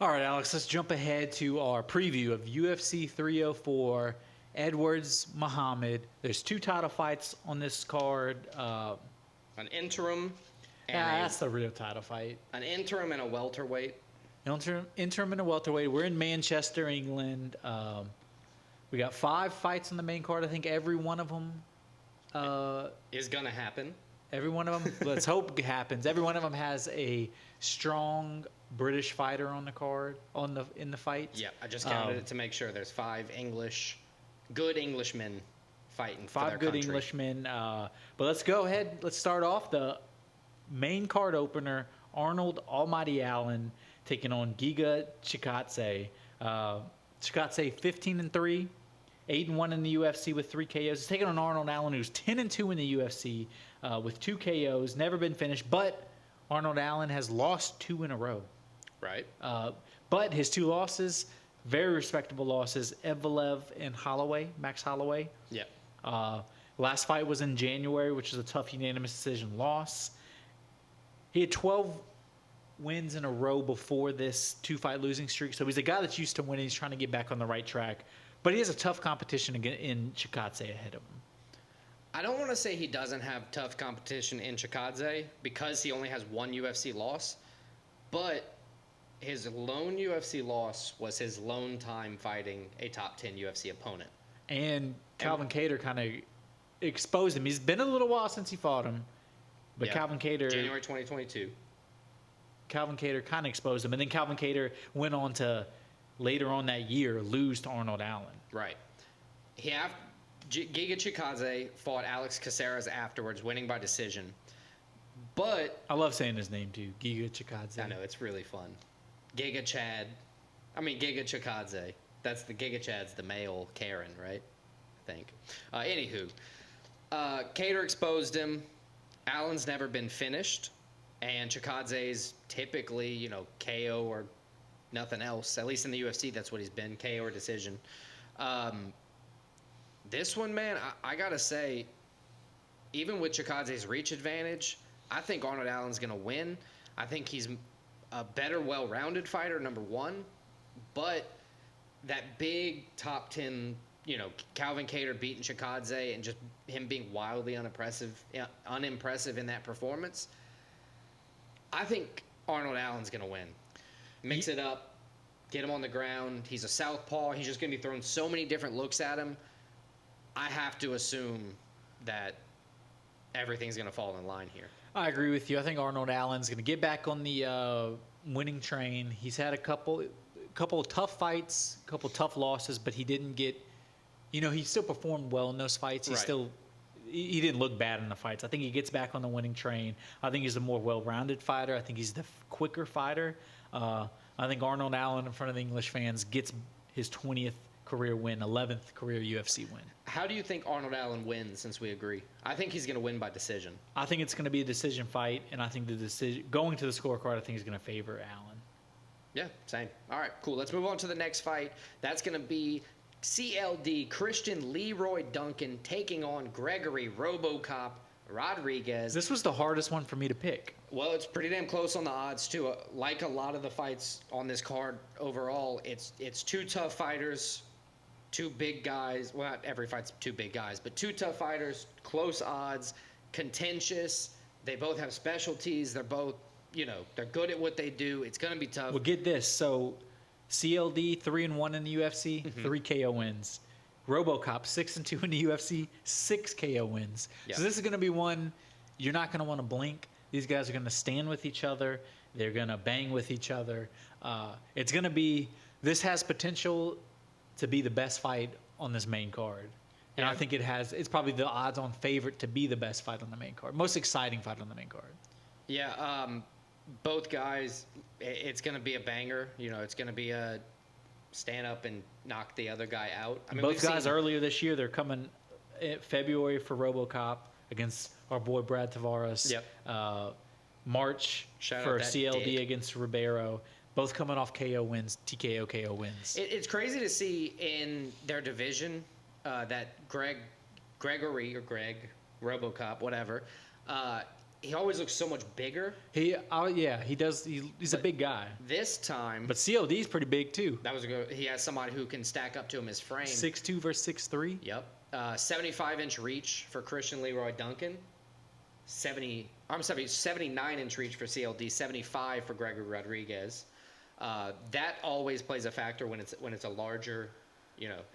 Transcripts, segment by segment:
All right, Alex, let's jump ahead to our preview of UFC 304, Edwards Muhammad. There's two title fights on this card. An interim That's the real title fight. an interim and a welterweight. Interim and a welterweight. We're in Manchester, England. We got 5 fights on the main card. I think every one of them Is gonna happen. Every one of them, let's hope it happens. Every one of them has a strong British fighter on the card in the fight. Yeah, I just counted it to make sure there's 5 good Englishmen fighting for their 5 good country. Englishmen. But let's go ahead. Let's start off the main card opener. Arnold Almighty Allen taking on Giga Chikadze. Chikadze 15-3, 8-1 in the UFC with 3 KOs. He's taking on Arnold Allen, who's 10-2 in the UFC with 2 KOs, never been finished. But Arnold Allen has lost 2 in a row. Right. But his 2 losses, very respectable losses, Evelev and Holloway, Max Holloway. Yeah. Last fight was in January, which was a tough unanimous decision loss. He had 12 wins in a row before this 2-fight losing streak. So he's a guy that's used to winning. He's trying to get back on the right track. But he has a tough competition in Chikadze ahead of him. I don't want to say he doesn't have tough competition in Chikadze because he only has 1 UFC loss, but his lone UFC loss was his lone time fighting a top 10 UFC opponent. And Calvin Kattar kind of exposed him. He's been a little while since he fought him, but Yeah. Calvin Kattar January 2022. kind of exposed him. And then Calvin Kattar went on to, later on that year, lose to Arnold Allen. Right. Giga Chikadze fought Alex Caceres afterwards, winning by decision. But I love saying his name, too, Giga Chikadze. I know, it's really fun. Giga Chikadze. That's the Giga Chad's the male Karen, right? I think. Anywho, Kattar exposed him. Allen's never been finished, and Chikadze's typically, KO or nothing else. At least in the UFC, that's what he's been, KO or decision. This one, man, I gotta say, even with Chikadze's reach advantage, I think Arnold Allen's gonna win. I think he's a better, well-rounded fighter, number one. But that big top 10, Calvin Kattar beating Chikadze and just him being wildly unimpressive in that performance, I think Arnold Allen's gonna win. Mix it up, get him on the ground. He's a southpaw. He's just gonna be throwing so many different looks at him. I have to assume that everything's going to fall in line here. I agree with you. I think Arnold Allen's going to get back on the winning train. He's had a couple of tough fights, a couple of tough losses, but he didn't get, he still performed well in those fights. He didn't look bad in the fights. I think he gets back on the winning train. I think he's a more well-rounded fighter. I think he's the quicker fighter. I think Arnold Allen, in front of the English fans, gets his 20th career win, 11th career UFC win. How do you think Arnold Allen wins, since we agree? I think he's going to win by decision. I think it's going to be a decision fight, and I think the decision going to the scorecard, I think is going to favor Allen. Yeah, same. All right, cool. Let's move on to the next fight. That's going to be CLD Christian Leroy Duncan taking on Gregory RoboCop Rodriguez. This was the hardest one for me to pick. Well, it's pretty damn close on the odds, too. Like a lot of the fights on this card overall, it's 2 tough fighters, 2 big guys. Well, not every fight's 2 big guys, but 2 tough fighters, close odds, contentious. They both have specialties. They're both, they're good at what they do. It's going to be tough. Well, get this. So, CLD 3-1 in the UFC, 3 KO wins. RoboCop 6-2 in the UFC, 6 KO wins. Yep. So this is going to be one you're not going to want to blink. These guys are going to stand with each other. They're going to bang with each other. It's going to be. This has potential to be the best fight on this main card. And Yeah. I think it's probably the odds-on favorite to be the best fight on the main card. Most exciting fight on the main card. Yeah, both guys, it's going to be a banger. It's going to be a stand up and knock the other guy out. I mean, Both guys earlier this year, they're coming in February for RoboCop against our boy Brad Tavares. Yep. March Shout for out that CLD dick. against Ribeiro. Both coming off KO wins, TKO KO wins. It's crazy to see in their division that Greg RoboCop, whatever, he always looks so much bigger. He does. He's a big guy. This time, But CLD's pretty big too. that was a good. He has somebody who can stack up to him his frame. 6'2" versus 6'3". Yep. 75-inch reach for Christian Leroy Duncan. 79-inch reach for CLD. 75 for Gregory Rodriguez. That always plays a factor when it's a larger,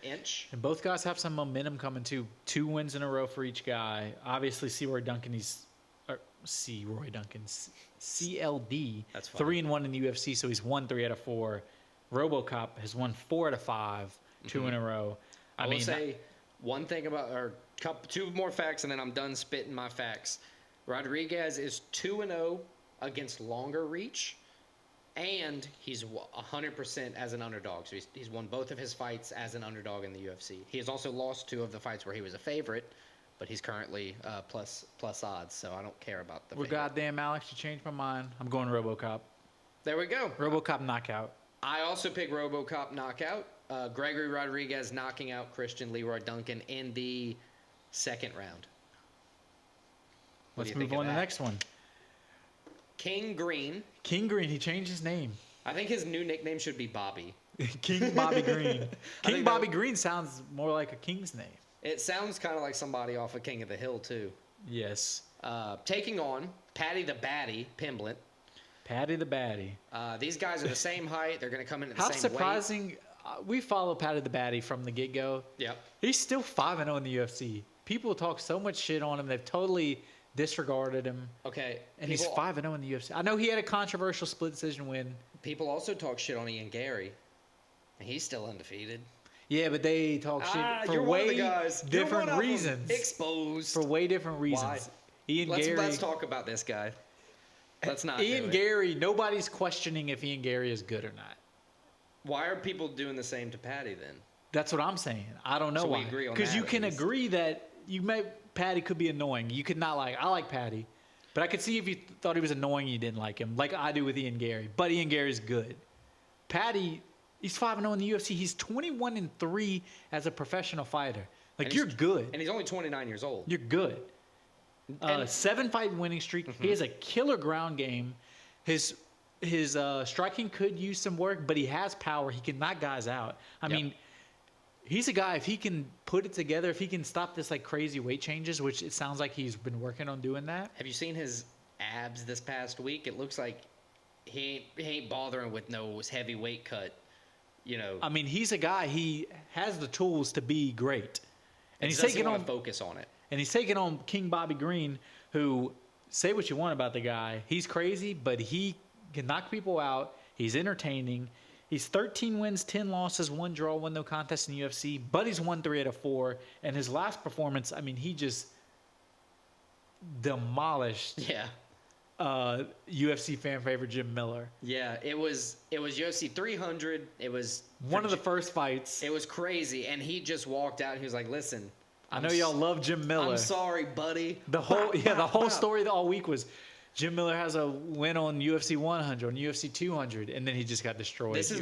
inch. And both guys have some momentum coming too. 2 wins in a row for each guy. Obviously, CLD. That's fine. 3-1 in the UFC, so he's won 3 out of 4. RoboCop has won 4 out of 5, 2 in a row. I will say one thing about, two more facts, and then I'm done spitting my facts. Rodriguez is 2-0 against longer reach, and he's 100% as an underdog. So he's won both of his fights as an underdog in the UFC. He has also lost 2 of the fights where he was a favorite, but he's currently plus odds, so I don't care about the favorite. Goddamn, Alex, you changed my mind. I'm going RoboCop. There we go. RoboCop knockout. I also pick RoboCop knockout. Gregory Rodriguez knocking out Christian Leroy Duncan in the second round. Let's move on to the next one. King Green. King Green, he changed his name. I think his new nickname should be Bobby. King Bobby Green. King Bobby Green sounds more like a king's name. It sounds kind of like somebody off of King of the Hill, too. Yes. Taking on Patty the Baddie Pimblett. Patty the Baddie. These guys are the same height. They're going to come in at the same weight. How surprising. We follow Patty the Baddie from the get-go. Yep. He's still 5-0 in the UFC. People talk so much shit on him. They've totally disregarded him. Okay. And he's 5-0 in the UFC. I know he had a controversial split decision win. People also talk shit on Ian Gary. He's still undefeated. Yeah, but they talk shit for way different reasons. Exposed. For way different reasons. Why? Let's talk about this guy. Let's not. Ian Gary, nobody's questioning if Ian Gary is good or not. Why are people doing the same to Patty then? That's what I'm saying. I don't know why. Because you can agree that Patty could be annoying. You could not I like Patty. But I could see if you thought he was annoying, you didn't like him, like I do with Ian Gary. But Ian Gary's good. Patty, he's 5-0 in the UFC. He's 21-3 as a professional fighter. You're good. And he's only 29 years old. You're good. 7-fight winning streak. Mm-hmm. He has a killer ground game. His striking could use some work, but he has power. He can knock guys out. I mean, he's a guy, if he can put it together, if he can stop this crazy weight changes, which it sounds like he's been working on doing that. Have you seen his abs this past week? It looks like he ain't bothering with no heavy weight cut. I mean, he's a guy, he has the tools to be great. And he's taking on focus on it. And he's taking on King Bobby Green, who, say what you want about the guy, he's crazy, but he can knock people out. He's entertaining. He's 13 wins, 10 losses, 1 draw, 1 no contest in the UFC, but he's won 3 out of 4. And his last performance, I mean, he just demolished UFC fan favorite Jim Miller. Yeah, it was UFC 300. It was one of the first fights. It was crazy, and he just walked out and he was like, "Listen, I know y'all love Jim Miller. I'm sorry, buddy." The whole story all week was Jim Miller has a win on UFC 100, on UFC 200, and then he just got destroyed. This is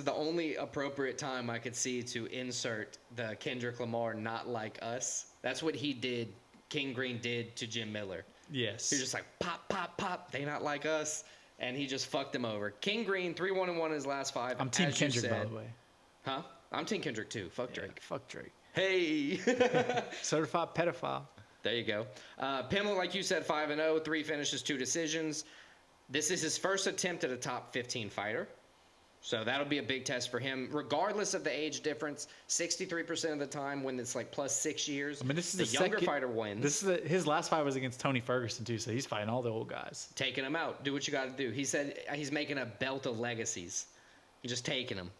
the only appropriate time I could see to insert the Kendrick Lamar "Not Like Us." That's what he did. King Green did to Jim Miller. Yes. He was just like, pop, pop, pop. They not like us. And he just fucked him over. King Green, 3-1-1 in his last 5. I'm Team Kendrick, by the way. Huh? I'm Team Kendrick, too. Fuck Drake. Fuck Drake. Hey. Certified pedophile. There you go. Pimblett, like you said, 5-0. 3 finishes, 2 decisions. This is his first attempt at a top 15 fighter. So that'll be a big test for him. Regardless of the age difference, 63% of the time when it's plus 6 years, I mean, this is the younger fighter wins. His last fight was against Tony Ferguson, too, so he's fighting all the old guys. Taking them out. Do what you got to do. He said he's making a belt of legacies. He's just taking them.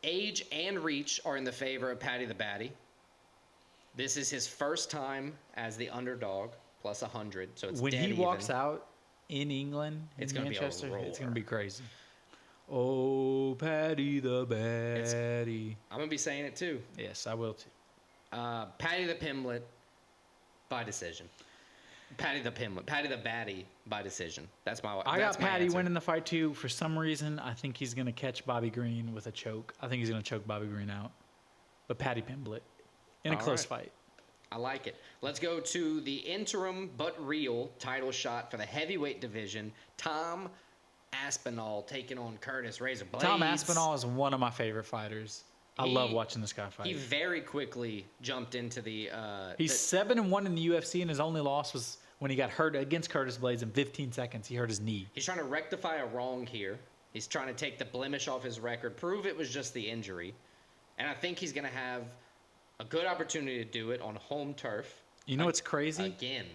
Age and reach are in the favor of Patty the Baddie. This is his first time as the underdog, plus 100, so it's when dead he walks out in England, it's in gonna Manchester, be a roar. it's going to be crazy. Oh, Patty the Baddie. I'm going to be saying it too. Yes, I will too. Patty the Pimblett by decision. Patty the Baddie by decision. That's my I got Patty answer. winning the fight too. For some reason, I think he's going to catch Bobby Green with a choke. I think he's going to choke Bobby Green out. But Patty Pimblett in a close fight. I like it. Let's go to the interim but real title shot for the heavyweight division. Tom Aspinall taking on Curtis Razor Blaydes. Tom Aspinall is one of my favorite fighters. I love watching this guy fight. He very quickly jumped into the. He's 7-1 in the UFC, and his only loss was when he got hurt against Curtis Blaydes in 15 seconds. He hurt his knee. He's trying to rectify a wrong here. He's trying to take the blemish off his record, prove it was just the injury, and I think he's going to have a good opportunity to do it on home turf. You know what's crazy? Again.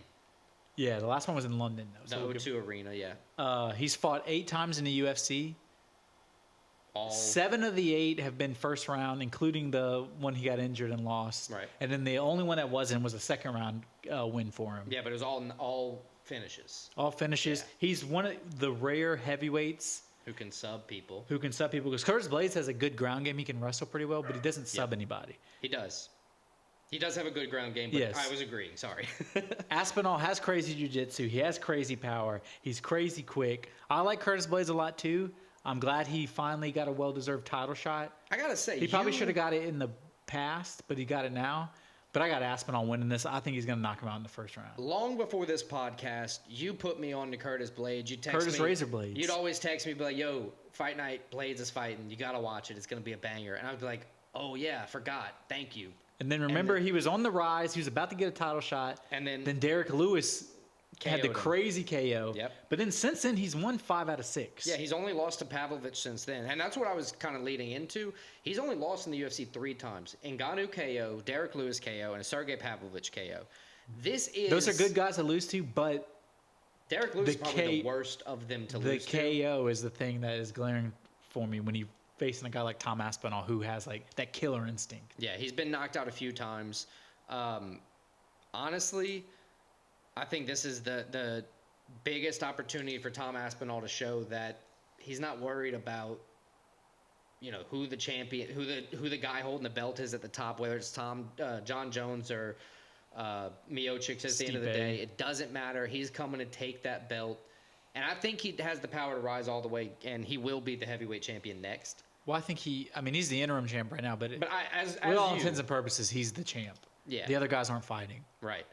Yeah, the last one was in London, though. The O2 Arena, yeah. He's fought 8 times in the UFC. 7 of the 8 have been first round, including the one he got injured and lost. Right. And then the only one that wasn't was a second round win for him. Yeah, but it was all finishes. All finishes. Yeah. He's one of the rare heavyweights who can sub people. Because Curtis Blaydes has a good ground game. He can wrestle pretty well, but he doesn't sub anybody. He does. He does have a good ground game, but yes. I was agreeing. Sorry. Aspinall has crazy jiu-jitsu. He has crazy power. He's crazy quick. I like Curtis Blaydes a lot, too. I'm glad he finally got a well-deserved title shot. I got to say, he probably should have got it in the past, but he got it now. But I got Aspinall winning this. I think he's going to knock him out in the first round. Long before this podcast, you put me on to Curtis Blaydes. You text Curtis me, Razor Blaydes. You'd always text me, be like, yo, fight night, Blaydes is fighting. You got to watch it. It's going to be a banger. And I'd be like, oh, yeah, I forgot. Thank you. And then remember, he was on the rise. He was about to get a title shot. And then Derek Lewis had the crazy KO. Yep. But then since then, he's won 5 out of 6. Yeah, he's only lost to Pavlovich since then. And that's what I was kind of leading into. He's only lost in the UFC 3 times. Ngannou KO, Derek Lewis KO, and a Sergey Pavlovich KO. Those are good guys to lose to, but Derek Lewis is probably the worst of them to lose to. The KO is the thing that is glaring for me when you're facing a guy like Tom Aspinall who has like that killer instinct. Yeah, he's been knocked out a few times. Honestly, I think this is the biggest opportunity for Tom Aspinall to show that he's not worried about, who the champion, who the guy holding the belt is at the top, whether it's John Jones or Miocic at the end of the day. It doesn't matter. He's coming to take that belt, and I think he has the power to rise all the way, and he will be the heavyweight champion next. Well, I think he's the interim champ right now, but as all intents and purposes, he's the champ. Yeah. The other guys aren't fighting. Right.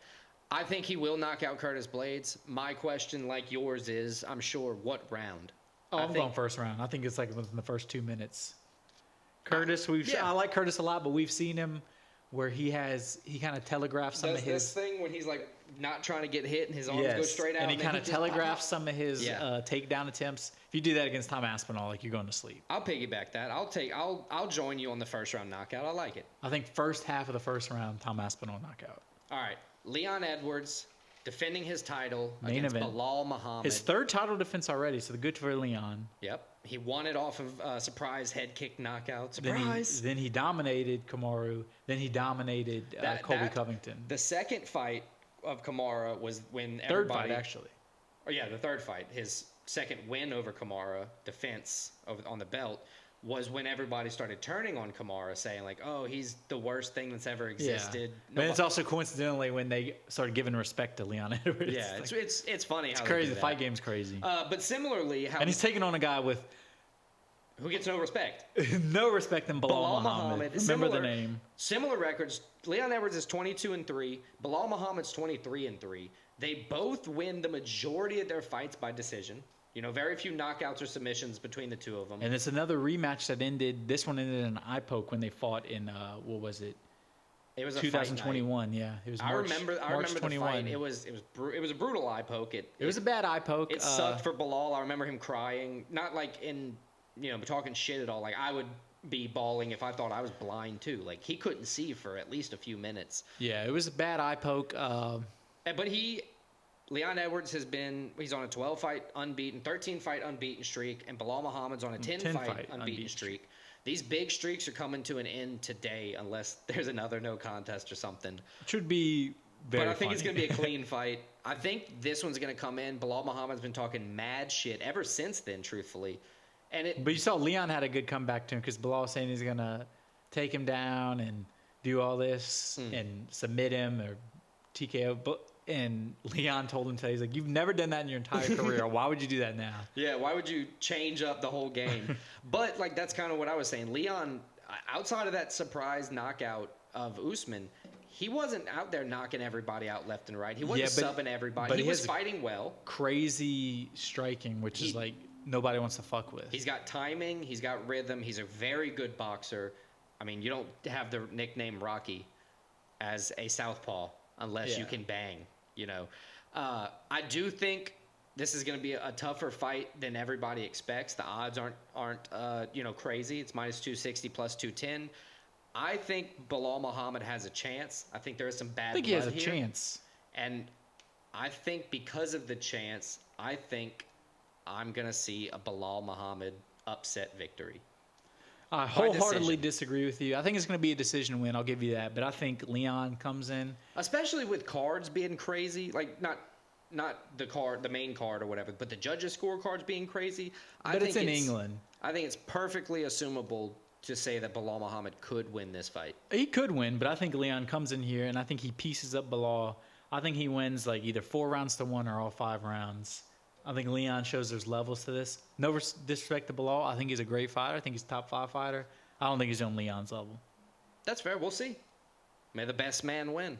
I think he will knock out Curtis Blaydes. My question, like yours, is, I'm sure, what round? I'm going first round. I think it's like within the first 2 minutes. Curtis, I like Curtis a lot, but we've seen him where he kind of telegraphs some of his... this thing when he's like not trying to get hit and his arms go straight out. And he kind of telegraphs some of his takedown attempts. If you do that against Tom Aspinall, like, you're going to sleep. I'll piggyback that. I'll join you on the first round knockout. I like it. I think first half of the first round, Tom Aspinall knockout. All right. Leon Edwards defending his title Main against event. Belal Muhammad. His 3rd title defense already, so good for Leon. Yep. He won it off of surprise head kick knockout. Surprise. Then he dominated Kamaru. Then he dominated Colby Covington. The second fight of Kamara was when third fight, actually. Oh, yeah, the third fight. His second win over Kamara, defense on the belt, was when everybody started turning on Kamara, saying like, "Oh, he's the worst thing that's ever existed." Yeah. But it's also coincidentally when they started giving respect to Leon Edwards. Yeah, it's funny. It's how crazy. The fight game's crazy. But similarly, and he's taking on a guy with who gets no respect. No respect in Belal Muhammad. Remember the name. Similar records. Leon Edwards is 22-3. Belal Muhammad's 23-3. They both win the majority of their fights by decision. Very few knockouts or submissions between the two of them. And it's another rematch that ended. This one ended in an eye poke when they fought in what was it? It was 2021. Yeah, it was. I remember 21. The fight. It was a brutal eye poke. It was a bad eye poke. It sucked for Belal. I remember him crying, not like in talking shit at all. Like, I would be bawling if I thought I was blind too. Like, he couldn't see for at least a few minutes. Yeah, it was a bad eye poke. But Leon Edwards he's on a 12-fight unbeaten, 13-fight unbeaten streak, and Belal Muhammad's on a 10-fight unbeaten streak. These big streaks are coming to an end today unless there's another no contest or something. It should be very But I think funny. it's going to be a clean fight. I think this one's going to come in. Belal Muhammad's been talking mad shit ever since then, truthfully. But you saw Leon had a good comeback to him because Belal was saying he's going to take him down and do all this and submit him or TKO. And Leon told him today, he's like, "You've never done that in your entire career. Why would you do that now?" Yeah, why would you change up the whole game? But that's kind of what I was saying. Leon, outside of that surprise knockout of Usman, he wasn't out there knocking everybody out left and right. He Yeah, wasn't but- subbing everybody. but He he was has- fighting well. Crazy striking, which is like nobody wants to fuck with. He's got timing. He's got rhythm. He's a very good boxer. I mean, you don't have the nickname Rocky as a southpaw unless you Yeah. can bang. You know, I do think this is going to be a tougher fight than everybody expects. The odds aren't crazy. It's minus 260 plus 210. I think Belal Muhammad has a chance. I think there is some bad I think blood he has a here. chance. And I think because of the chance, I think I'm going to see a Belal Muhammad upset victory. I wholeheartedly decision. disagree with you. I think it's going to be a decision win. I'll give you that. But I think Leon comes in. Especially with cards being crazy, like not the main card or whatever, but the judges' scorecards being crazy. But it's in England. I think it's perfectly assumable to say that Belal Muhammad could win this fight. He could win, but I think Leon comes in here, and I think he pieces up Belal. I think he wins like either 4-1 or all 5 rounds. I think Leon shows there's levels to this. No disrespect to Belal. I think he's a great fighter. I think he's a top 5 fighter. I don't think he's on Leon's level. That's fair. We'll see. May the best man win.